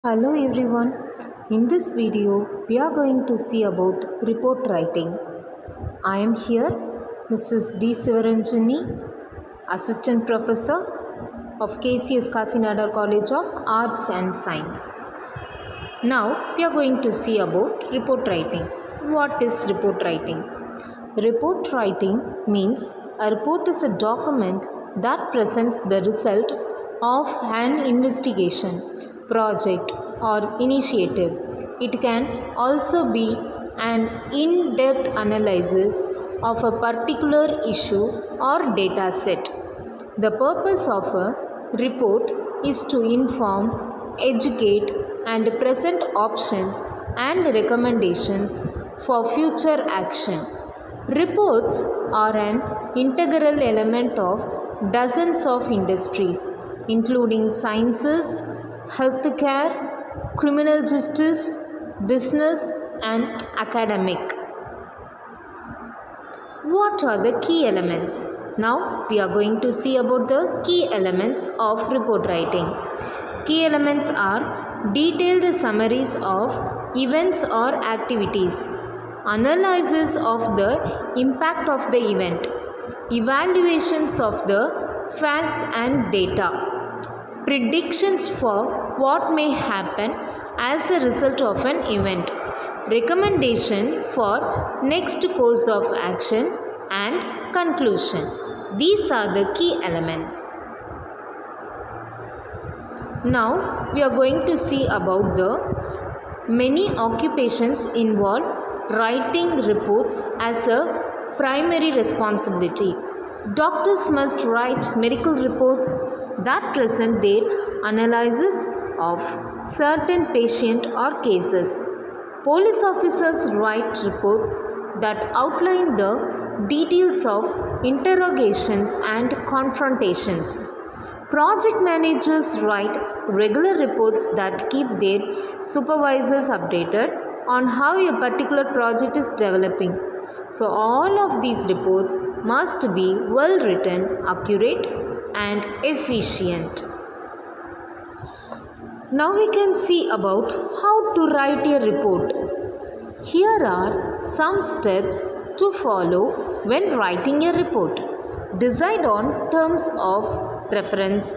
Hello everyone. In this video, we are going to see about report writing. I am here, Mrs. D. Sivaranjani, Assistant Professor of KCS Kasinada College of Arts and Science. Now, we are going to see about report writing. What is report writing? Report writing means a report is a document that presents the result of an investigation, project, or initiative. It can also be an in depth analysis of a particular issue or data set. The purpose of a report is to inform, educate, and present options and recommendations for future action. Reports are an integral element of dozens of industries, including sciences, healthcare, criminal justice, business, and academic. What are the key elements? Now we are going to see about the key elements of report writing. Key elements are detailed summaries of events or activities, analysis of the impact of the event, evaluations of the facts and data, predictions for what may happen as a result of an event, recommendation for next course of action, and conclusion. These are the key elements. Now we are going to see about the many occupations involve writing reports as a primary responsibility. Doctors must write medical reports that present their analysis of certain patient or cases. Police officers write reports that outline the details of interrogations and confrontations. Project managers write regular reports that keep their supervisors updated on how a particular project is developing. So, all of these reports must be well written, accurate, and efficient. Now we can see about how to write a report. Here are some steps to follow when writing a report. Decide on terms of reference,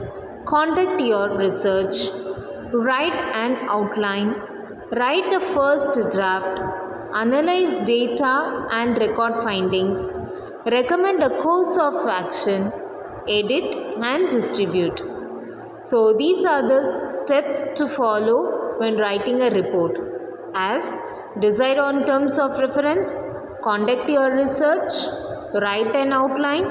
conduct your research, write an outline, write a first draft, analyze data and record findings, recommend a course of action, edit and distribute. So these are the steps to follow when writing a report. As decide on terms of reference, conduct your research, write an outline,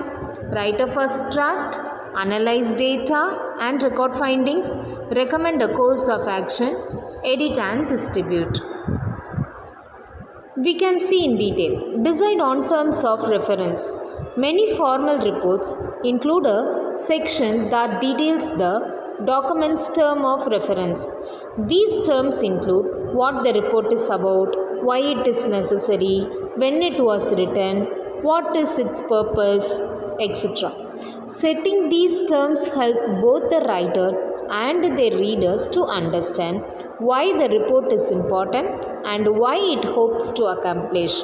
write a first draft, analyze data and record findings, recommend a course of action, edit and distribute. We can see in detail. Decide on terms of reference. Many formal reports include a section that details the document's term of reference. These terms include what the report is about, why it is necessary, when it was written, what is its purpose, etc. Setting these terms help both the writer and their readers to understand why the report is important and why it hopes to accomplish.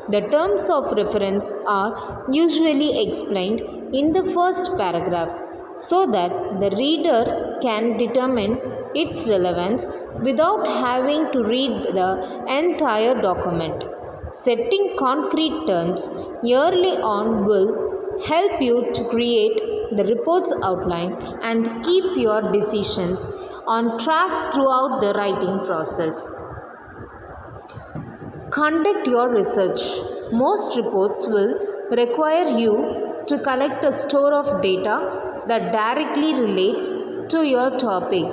The terms of reference are usually explained in the first paragraph so that the reader can determine its relevance without having to read the entire document. Setting concrete terms early on will help you to create the report's outline and keep your decisions on track throughout the writing process. Conduct your research. Most reports will require you to collect a store of data that directly relates to your topic.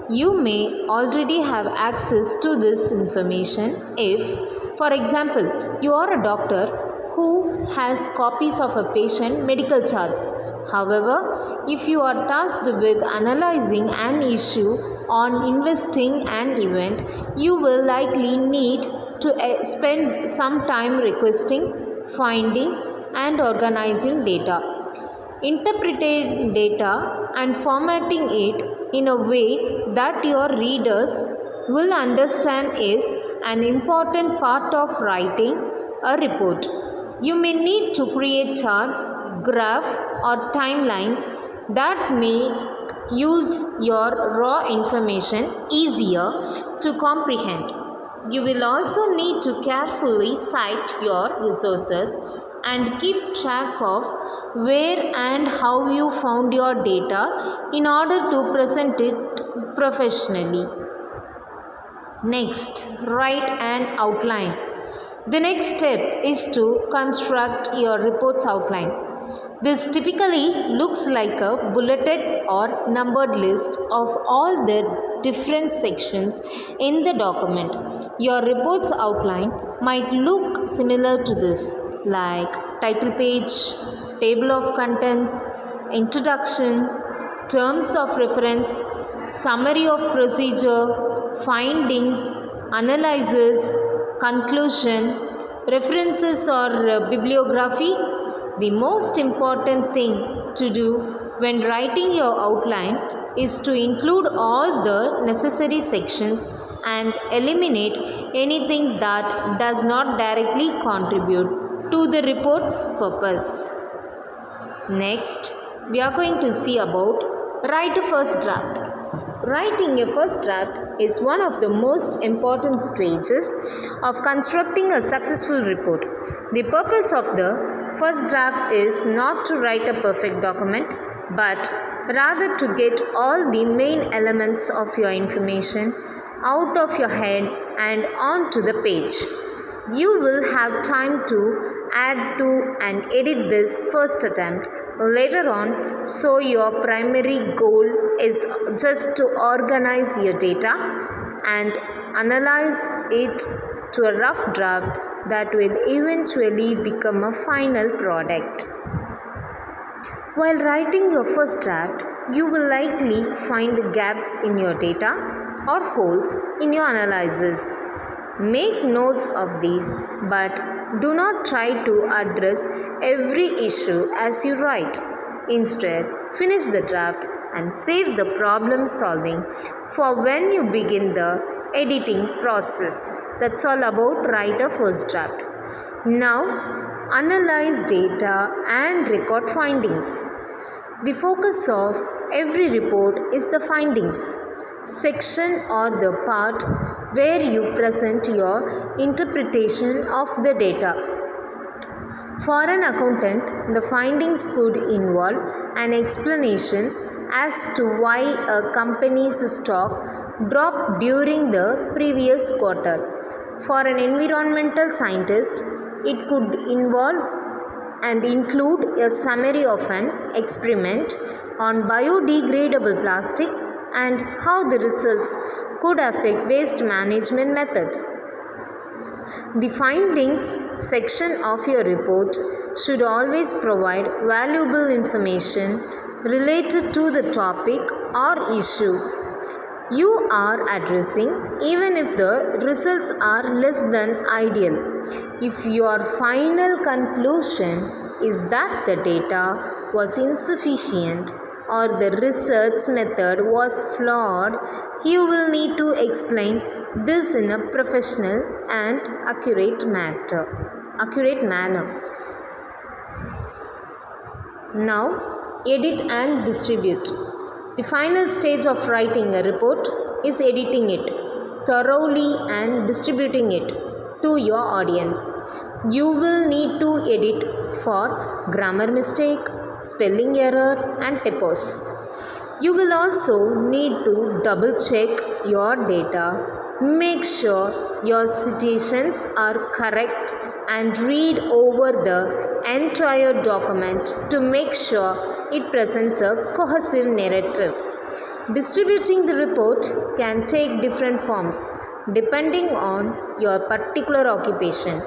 You may already have access to this information if, for example, you are a doctor who has copies of a patient medical charts. However, if you are tasked with analyzing an issue or investing an event, you will likely need to spend some time requesting, finding, and organizing data. Interpreting data and formatting it in a way that your readers will understand is an important part of writing a report. You may need to create charts, graphs, or timelines that make use your raw information easier to comprehend. You will also need to carefully cite your resources and keep track of where and how you found your data in order to present it professionally. Next, write an outline. The next step is to construct your report's outline. This typically looks like a bulleted or numbered list of all the different sections in the document. Your report's outline might look similar to this, like title page, table of contents, introduction, terms of reference, summary of procedure, findings, analysis, conclusion, references or bibliography. The most important thing to do when writing your outline is to include all the necessary sections and eliminate anything that does not directly contribute to the report's purpose. Next, we are going to see about write a first draft. Writing a first draft is one of the most important stages of constructing a successful report. The purpose of the first draft is not to write a perfect document, but rather to get all the main elements of your information out of your head and onto the page. You will have time to add to and edit this first attempt later on, so your primary goal is just to organize your data and analyze it to a rough draft that will eventually become a final product. While writing your first draft, you will likely find gaps in your data or holes in your analysis. Make notes of these, but do not try to address every issue as you write. Instead, finish the draft and save the problem solving for when you begin the editing process. That's all about write a first draft. Now, analyze data and record findings. The focus of every report is the findings section or the part where you present your interpretation of the data. For an accountant, the findings could involve an explanation as to why a company's stock dropped during the previous quarter. For an environmental scientist, it could involve and include a summary of an experiment on biodegradable plastic and how the results could affect waste management methods. The findings section of your report should always provide valuable information related to the topic or issue you are addressing, even if the results are less than ideal. If your final conclusion is that the data was insufficient or the research method was flawed, you will need to explain this in a professional and accurate manner. Now, edit and distribute. The final stage of writing a report is editing it thoroughly and distributing it to your audience. You will need to edit for grammar mistake, spelling error, and typos. You will also need to double check your data, make sure your citations are correct, and read over the entire document to make sure it presents a cohesive narrative. Distributing the report can take different forms depending on your particular occupation.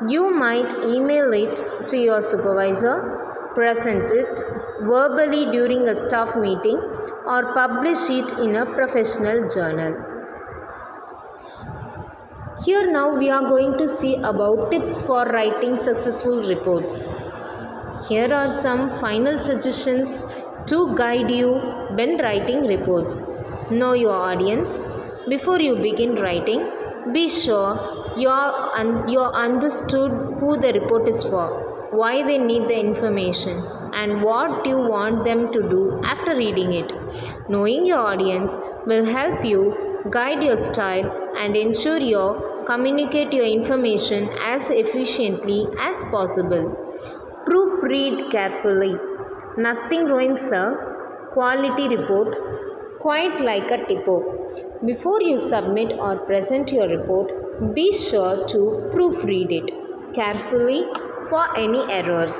You might email it to your supervisor, present it verbally during a staff meeting, or publish it in a professional journal. Here now we are going to see about tips for writing successful reports. Here are some final suggestions to guide you when writing reports. Know your audience. Before you begin writing, be sure you're understood who the report is for, why they need the information, and what you want them to do after reading it. Knowing your audience will help you guide your style and ensure you communicate your information as efficiently as possible. Proofread carefully. Nothing ruins a quality report quite like a typo. Before you submit or present your report, be sure to proofread it carefully for any errors.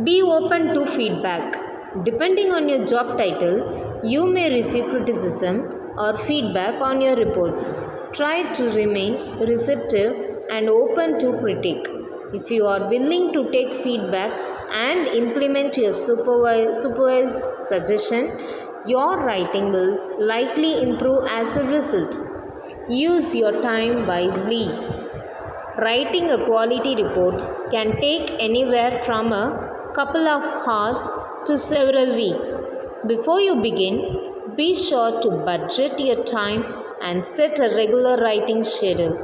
Be open to feedback. Depending on your job title, you may receive criticism or feedback on your reports. Try to remain receptive and open to critique. If you are willing to take feedback and implement your supervised suggestion, your writing will likely improve as a result. Use your time wisely. Writing a quality report can take anywhere from a couple of hours to several weeks. Before you begin, be sure to budget your time and set a regular writing schedule.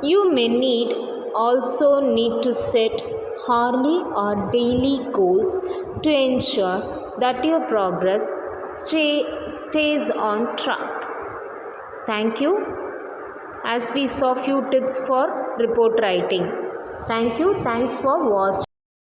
You may also need to set hourly or daily goals to ensure that your progress stays on track. Thank you. As we saw few tips for report writing. Thank you. Thanks for watching.